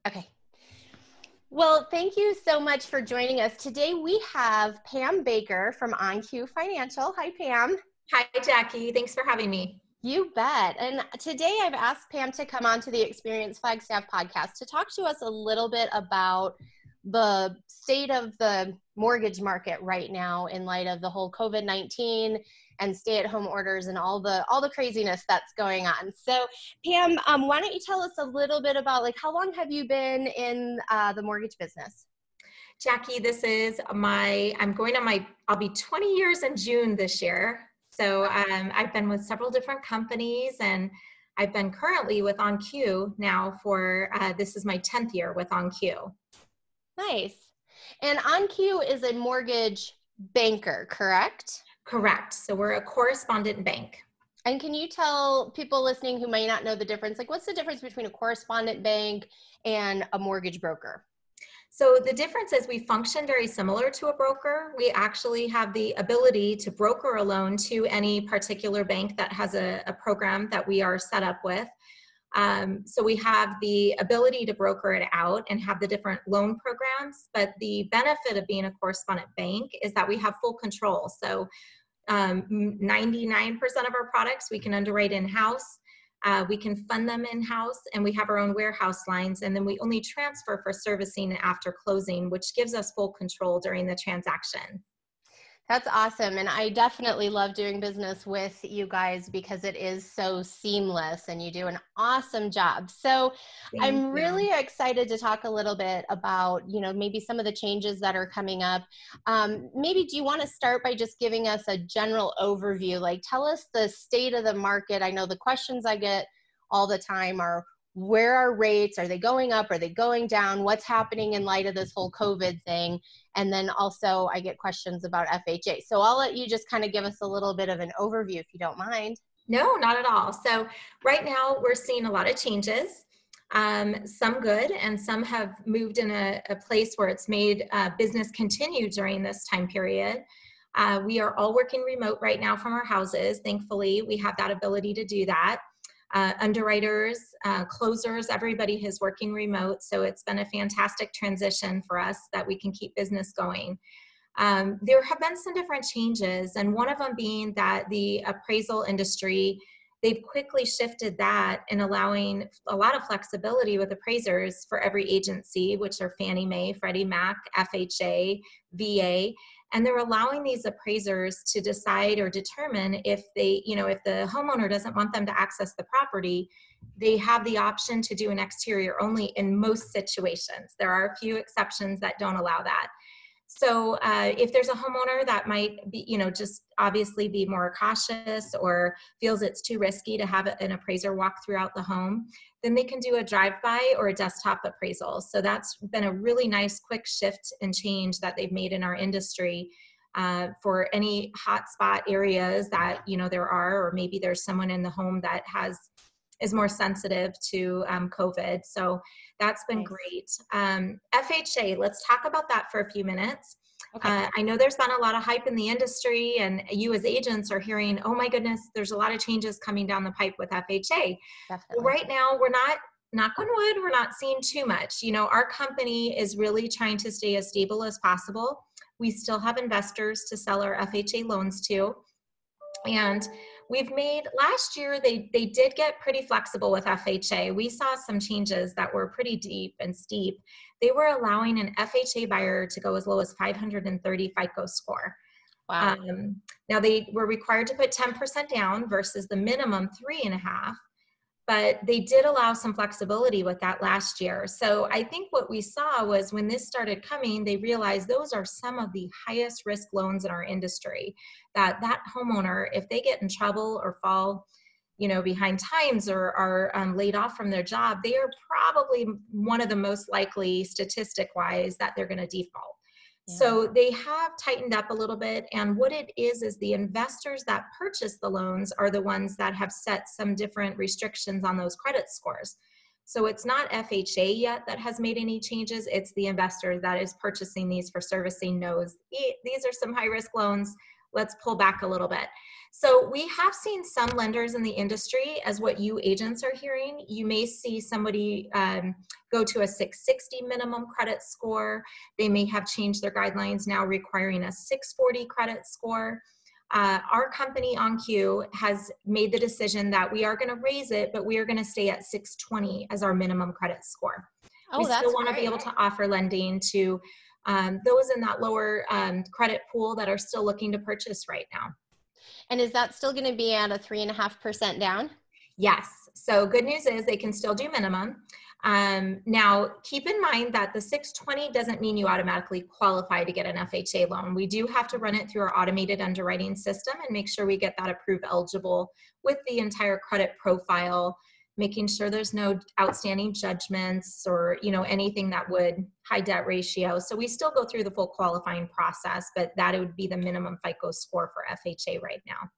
Okay. Well, thank you so much for joining us. Today we have Pam Baker from OnQ Financial. Hi, Pam. Hi, Jackie. Thanks for having me. You bet. And today I've asked Pam to come on to the Experience Flagstaff podcast to talk to us a little bit about the state of the mortgage market right now in light of the whole COVID-19 and stay-at-home orders and all the craziness that's going on. So, Pam, why don't you tell us a little bit about how long have you been in the mortgage business? Jackie, I'll be 20 years in June this year. So I've been with several different companies, and I've been currently with OnQ now this is my 10th year with OnQ. Nice. And OnQ is a mortgage banker, correct? Correct. So we're a correspondent bank. And can you tell people listening who may not know the difference, what's the difference between a correspondent bank and a mortgage broker? So the difference is we function very similar to a broker. We actually have the ability to broker a loan to any particular bank that has a program that we are set up with. So we have the ability to broker it out and have the different loan programs. But the benefit of being a correspondent bank is that we have full control. So 99% of our products we can underwrite in-house. We can fund them in-house, and we have our own warehouse lines, and then we only transfer for servicing after closing, which gives us full control during the transaction. That's awesome. And I definitely love doing business with you guys because it is so seamless and you do an awesome job. So I'm really excited to talk a little bit about, maybe some of the changes that are coming up. Maybe do you want to start by just giving us a general overview? Tell us the state of the market. I know the questions I get all the time are, where are rates? Are they going up? Are they going down? What's happening in light of this whole COVID thing? And then also I get questions about FHA. So I'll let you just kind of give us a little bit of an overview if you don't mind. No, not at all. So right now we're seeing a lot of changes, some good, and some have moved in a place where it's made business continue during this time period. We are all working remote right now from our houses. Thankfully, we have that ability to do that. Underwriters, closers, everybody is working remote. So it's been a fantastic transition for us that we can keep business going. There have been some different changes, and one of them being that the appraisal industry, they've quickly shifted that and allowing a lot of flexibility with appraisers for every agency, which are Fannie Mae, Freddie Mac, FHA, VA. And they're allowing these appraisers to decide or determine if if the homeowner doesn't want them to access the property, they have the option to do an exterior only in most situations. There are a few exceptions that don't allow that. So if there's a homeowner that might be, just obviously be more cautious or feels it's too risky to have an appraiser walk throughout the home, then they can do a drive-by or a desktop appraisal. So that's been a really nice quick shift and change that they've made in our industry for any hotspot areas that, there are, or maybe there's someone in the home that is more sensitive to COVID. So that's been great. FHA, let's talk about that for a few minutes. Okay. I know there's been a lot of hype in the industry, and you as agents are hearing, oh my goodness, there's a lot of changes coming down the pipe with FHA. Well, right now, we're not, knock on wood, we're not seeing too much. Our company is really trying to stay as stable as possible. We still have investors to sell our FHA loans to. And we've made, last year, they did get pretty flexible with FHA. We saw some changes that were pretty deep and steep. They were allowing an FHA buyer to go as low as 530 FICO score. Wow. Now they were required to put 10% down versus the minimum 3.5%. But they did allow some flexibility with that last year. So I think what we saw was when this started coming, they realized those are some of the highest risk loans in our industry. That homeowner, if they get in trouble or fall, behind times or are laid off from their job, they are probably one of the most likely statistic-wise that they're going to default. Yeah. So they have tightened up a little bit, and what it is the investors that purchase the loans are the ones that have set some different restrictions on those credit scores. So it's not FHA yet that has made any changes. It's the investor that is purchasing these for servicing knows these are some high-risk loans. let's pull back a little bit. So we have seen some lenders in the industry, as what you agents are hearing. You may see somebody go to a 660 minimum credit score. They may have changed their guidelines now requiring a 640 credit score. Our company, OnQ, has made the decision that we are going to raise it, but we are going to stay at 620 as our minimum credit score. We still want to be able to offer lending to those in that lower credit pool that are still looking to purchase right now. And is that still going to be at a 3.5% down? Yes. So good news is they can still do minimum. Now, keep in mind that the 620 doesn't mean you automatically qualify to get an FHA loan. We do have to run it through our automated underwriting system and make sure we get that approved eligible with the entire credit profile, making sure there's no outstanding judgments or, you know, anything that would high debt ratio. So we still go through the full qualifying process, but that would be the minimum FICO score for FHA right now.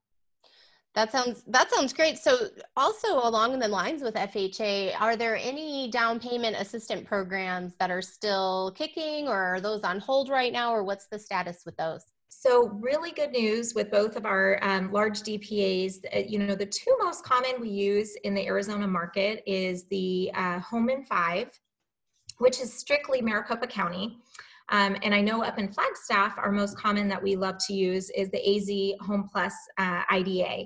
That sounds great. So also along the lines with FHA, are there any down payment assistant programs that are still kicking, or are those on hold right now, or what's the status with those? So really good news with both of our large DPAs. You know, the two most common we use in the Arizona market is the Home in 5, which is strictly Maricopa County. And I know up in Flagstaff, our most common that we love to use is the AZ Home Plus IDA.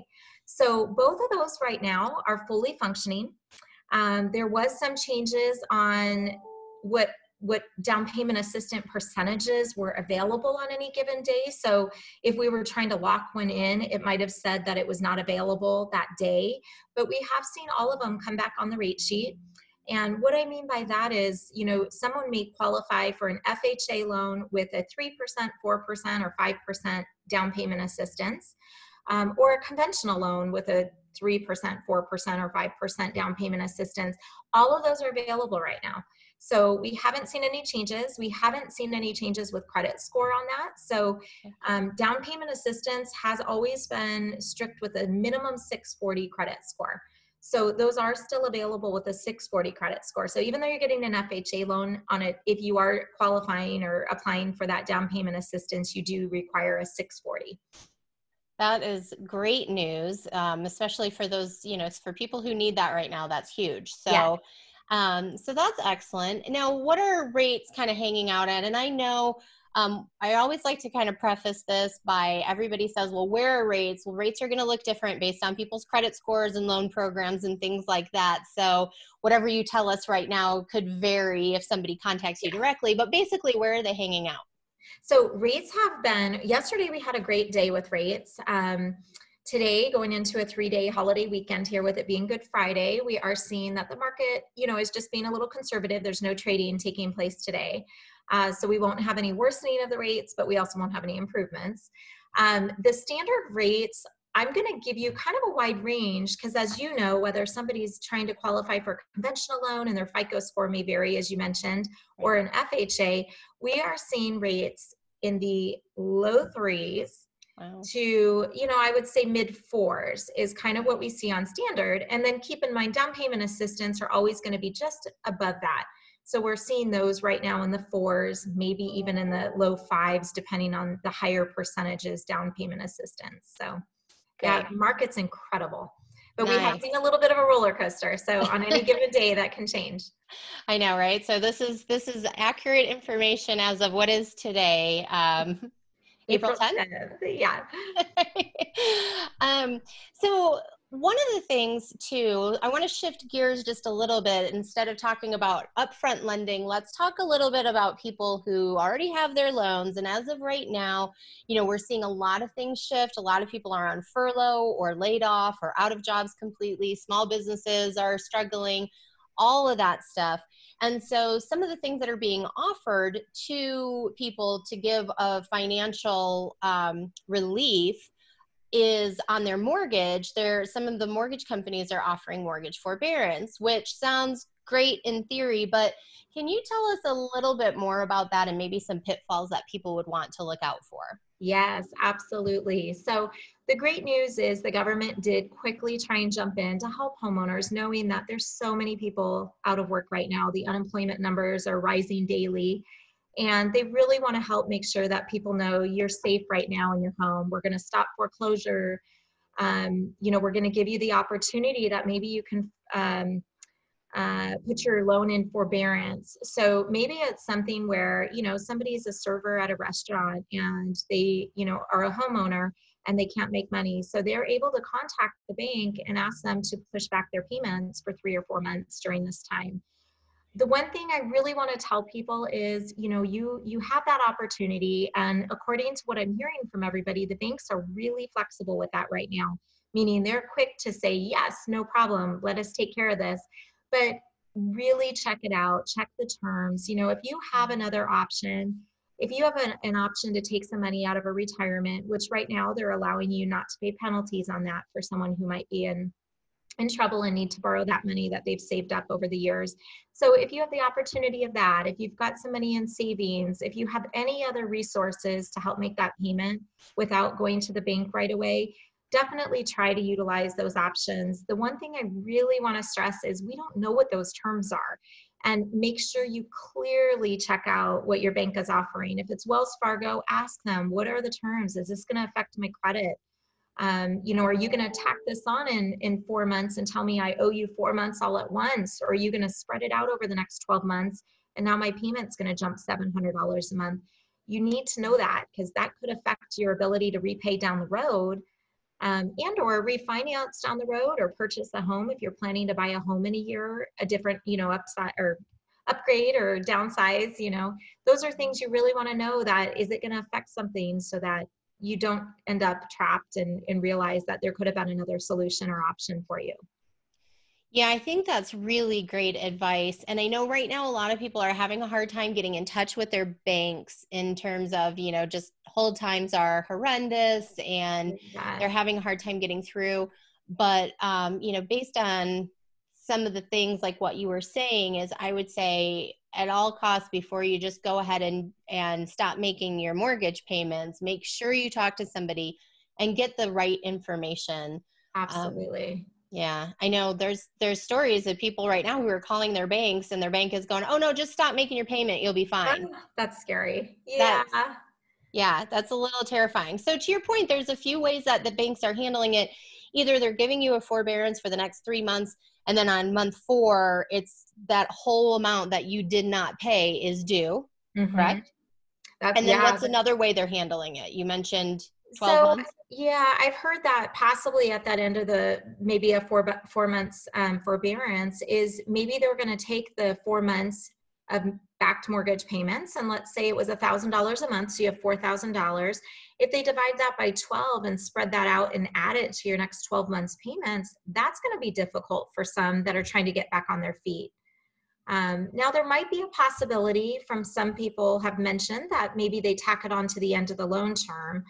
So both of those right now are fully functioning. There was some changes on what down payment assistant percentages were available on any given day. So if we were trying to lock one in, it might have said that it was not available that day, but we have seen all of them come back on the rate sheet. And what I mean by that is, you know, someone may qualify for an FHA loan with a 3%, 4%, or 5% down payment assistance, or a conventional loan with a 3%, 4%, or 5% down payment assistance. All of those are available right now. So we haven't seen any changes. We haven't seen any changes with credit score on that. So down payment assistance has always been strict with a minimum 640 credit score. So those are still available with a 640 credit score. So even though you're getting an FHA loan on it, if you are qualifying or applying for that down payment assistance, you do require a 640. That is great news, especially for those, you know, for people who need that right now. That's huge. So, yeah. So that's excellent. Now, what are rates kind of hanging out at? And I know I always like to kind of preface this by everybody says, well, where are rates? Well, rates are going to look different based on people's credit scores and loan programs and things like that. So whatever you tell us right now could vary if somebody contacts you directly, but basically, where are they hanging out? So rates have been, yesterday we had a great day with rates. Today, going into a 3-day holiday weekend here with it being Good Friday, we are seeing that the market, you know, is just being a little conservative. There's no trading taking place today. So we won't have any worsening of the rates, but we also won't have any improvements. The standard rates, I'm going to give you kind of a wide range because, as you know, whether somebody's trying to qualify for a conventional loan and their FICO score may vary, as you mentioned, or an FHA, we are seeing rates in the low 3s to, you know, I would say mid 4s is kind of what we see on standard. And then keep in mind, down payment assistance are always going to be just above that. So we're seeing those right now in the 4s, maybe even in the low 5s, depending on the higher percentages down payment assistance. So yeah, the market's incredible, but we have seen a little bit of a roller coaster. So on any given day that can change. I know, right? So this is accurate information as of what is today. April 10th? Yeah. So one of the things too, I want to shift gears just a little bit. Instead of talking about upfront lending, let's talk a little bit about people who already have their loans. And as of right now, you know, we're seeing a lot of things shift. A lot of people are on furlough or laid off or out of jobs completely. Small businesses are struggling, all of that stuff. And so some of the things that are being offered to people to give a financial relief is on their mortgage. Some of the mortgage companies are offering mortgage forbearance, which sounds great in theory, but can you tell us a little bit more about that and maybe some pitfalls that people would want to look out for? Yes, absolutely. So the great news is the government did quickly try and jump in to help homeowners, knowing that there's so many people out of work right now. The unemployment numbers are rising daily. And they really want to help make sure that people know you're safe right now in your home. We're going to stop foreclosure. We're going to give you the opportunity that maybe you can put your loan in forbearance. So maybe it's something where, somebody's a server at a restaurant and they, are a homeowner and they can't make money. So they're able to contact the bank and ask them to push back their payments for 3 or 4 months during this time. The one thing I really want to tell people is, you have that opportunity. And according to what I'm hearing from everybody, the banks are really flexible with that right now, meaning they're quick to say, yes, no problem, let us take care of this. But really check it out, check the terms. If you have another option, if you have an option to take some money out of a retirement, which right now they're allowing you not to pay penalties on that for someone who might be in trouble and need to borrow that money that they've saved up over the years. So if you have the opportunity of that, if you've got some money in savings, if you have any other resources to help make that payment without going to the bank right away, definitely try to utilize those options. The one thing I really want to stress is we don't know what those terms are. And make sure you clearly check out what your bank is offering. If it's Wells Fargo, ask them, what are the terms? Is this going to affect my credit? Are you going to tack this on in 4 months and tell me I owe you 4 months all at once? Or are you going to spread it out over the next 12 months? And now my payment's going to jump $700 a month. You need to know that because that could affect your ability to repay down the road and or refinance down the road or purchase a home if you're planning to buy a home in a year, a different, upside or upgrade or downsize. Those are things you really want to know. That is it going to affect something so that you don't end up trapped and realize that there could have been another solution or option for you. Yeah, I think that's really great advice. And I know right now a lot of people are having a hard time getting in touch with their banks in terms of, just hold times are horrendous and they're having a hard time getting through. But, based on some of the things like what you were saying is I would say at all costs before you just go ahead and stop making your mortgage payments, make sure you talk to somebody and get the right information. Absolutely. Yeah, I know there's stories of people right now who are calling their banks and their bank is going, oh no, just stop making your payment. You'll be fine. That's scary. Yeah. That's a little terrifying. So to your point, there's a few ways that the banks are handling it. Either they're giving you a forbearance for the next 3 months, and then on month 4, it's that whole amount that you did not pay is due, correct? And then what's another way they're handling it? You mentioned 12 months? Yeah, I've heard that possibly at that end of maybe a 4 months forbearance is maybe they're going to take the 4 months of backed mortgage payments. And let's say it was $1,000 a month. So you have $4,000. If they divide that by 12 and spread that out and add it to your next 12 months payments, that's going to be difficult for some that are trying to get back on their feet. Now there might be a possibility from some people have mentioned that maybe they tack it on to the end of the loan term.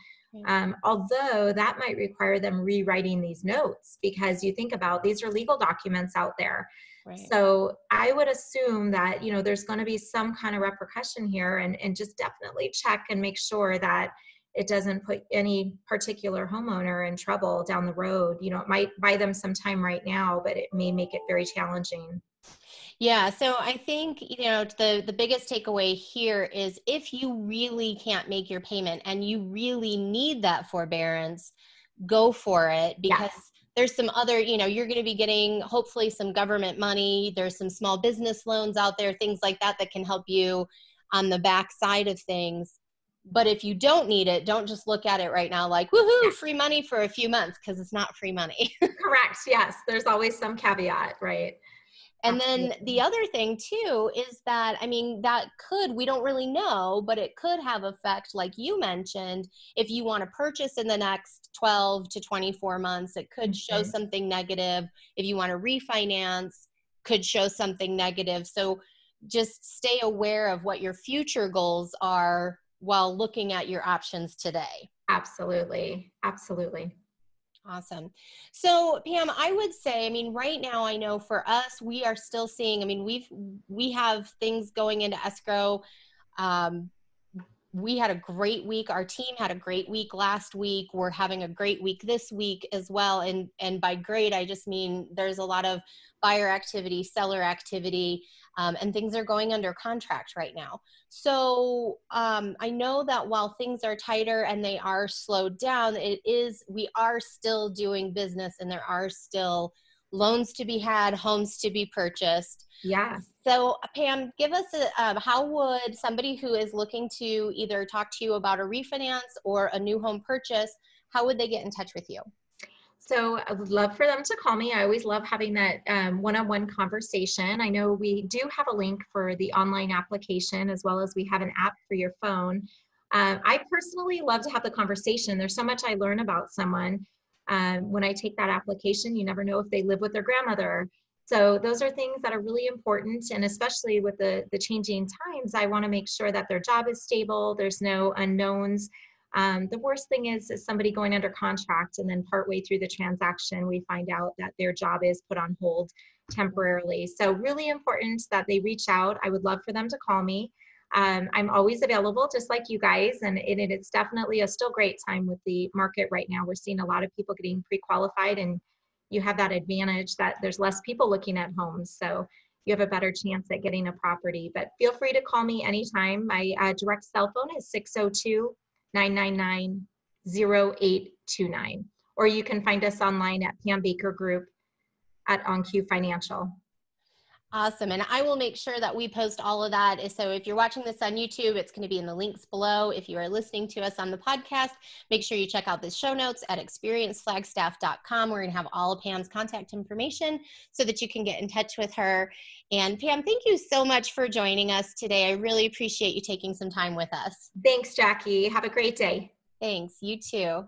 Although that might require them rewriting these notes because you think about these are legal documents out there. Right. So I would assume that, there's going to be some kind of repercussion here and just definitely check and make sure that it doesn't put any particular homeowner in trouble down the road. It might buy them some time right now, but it may make it very challenging. Yeah. So I think, the biggest takeaway here is if you really can't make your payment and you really need that forbearance, go for it because there's some other, you're going to be getting hopefully some government money. There's some small business loans out there, things like that can help you on the back side of things. But if you don't need it, don't just look at it right now like, woohoo, free money for a few months, because it's not free money. Correct. Yes. There's always some caveat, right? And then the other thing too is that, we don't really know, but it could have effect, like you mentioned, if you want to purchase in the next 12 to 24 months, it could show something negative. If you want to refinance, could show something negative. So just stay aware of what your future goals are while looking at your options today. Absolutely. Absolutely. Awesome. So Pam, I would say, right now I know for us, we are still seeing, we have things going into escrow. We had a great week. Our team had a great week last week. We're having a great week this week as well. And by great, I just mean there's a lot of buyer activity, seller activity, and things are going under contract right now. So I know that while things are tighter and they are slowed down, we are still doing business, and there are still loans to be had, homes to be purchased. Yeah. So Pam, give us how would somebody who is looking to either talk to you about a refinance or a new home purchase, how would they get in touch with you? So I would love for them to call me. I always love having that one-on-one conversation. I know we do have a link for the online application, as well as we have an app for your phone. I personally love to have the conversation. There's so much I learn about someone when I take that application. You never know if they live with their grandmother. So those are things that are really important. And especially with the changing times, I want to make sure that their job is stable. There's no unknowns. The worst thing is somebody going under contract and then partway through the transaction, we find out that their job is put on hold temporarily. So really important that they reach out. I would love for them to call me. I'm always available, just like you guys, and it's definitely a still great time with the market right now. We're seeing a lot of people getting pre-qualified, and you have that advantage that there's less people looking at homes. So you have a better chance at getting a property. But feel free to call me anytime. My direct cell phone is 602-999-0829. Or you can find us online at Pam Baker Group at OnQ Financial. Awesome. And I will make sure that we post all of that. So if you're watching this on YouTube, it's going to be in the links below. If you are listening to us on the podcast, make sure you check out the show notes at experienceflagstaff.com. We're going to have all of Pam's contact information so that you can get in touch with her. And Pam, thank you so much for joining us today. I really appreciate you taking some time with us. Thanks, Jackie. Have a great day. Thanks. You too.